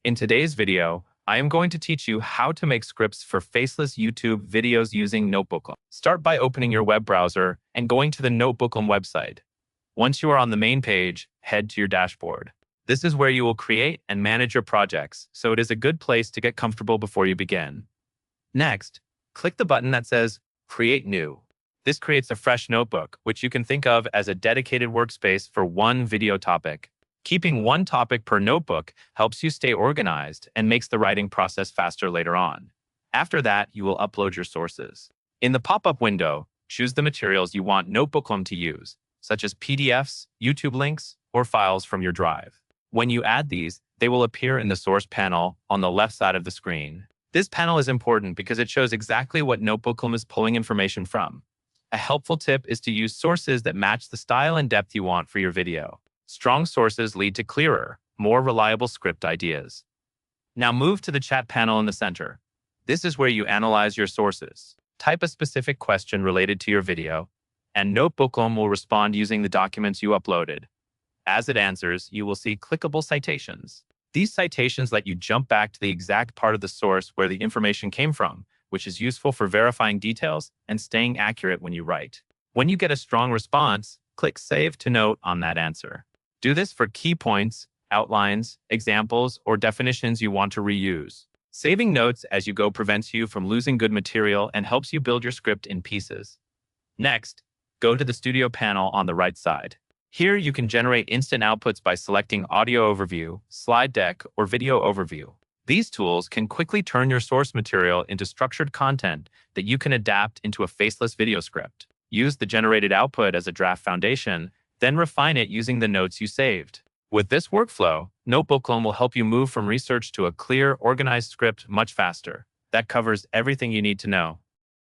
In today's video, I am going to teach you how to make scripts for faceless YouTube videos using Notebooklm. Start by opening your web browser and going to the Notebooklm website. Once you are on the main page, head to your dashboard. This is where you will create and manage your projects, so it is a good place to get comfortable before you begin. Next, click the button that says Create New. This creates a fresh notebook, which you can think of as a dedicated workspace for one video topic. Keeping one topic per notebook helps you stay organized and makes the writing process faster later on. After that, you will upload your sources. In the pop-up window, choose the materials you want Notebooklm to use, such as PDFs, YouTube links, or files from your drive. When you add these, they will appear in the source panel on the left side of the screen. This panel is important because it shows exactly what Notebooklm is pulling information from. A helpful tip is to use sources that match the style and depth you want for your video. Strong sources lead to clearer, more reliable script ideas. Now move to the chat panel in the center. This is where you analyze your sources. Type a specific question related to your video, and Notebooklm will respond using the documents you uploaded. As it answers, you will see clickable citations. These citations let you jump back to the exact part of the source where the information came from, which is useful for verifying details and staying accurate when you write. When you get a strong response, click Save to Note on that answer. Do this for key points, outlines, examples, or definitions you want to reuse. Saving notes as you go prevents you from losing good material and helps you build your script in pieces. Next, go to the Studio panel on the right side. Here you can generate instant outputs by selecting Audio Overview, Slide Deck, or Video Overview. These tools can quickly turn your source material into structured content that you can adapt into a faceless video script. Use the generated output as a draft foundation, then refine it using the notes you saved. With this workflow, Notebooklm will help you move from research to a clear, organized script much faster. That covers everything you need to know.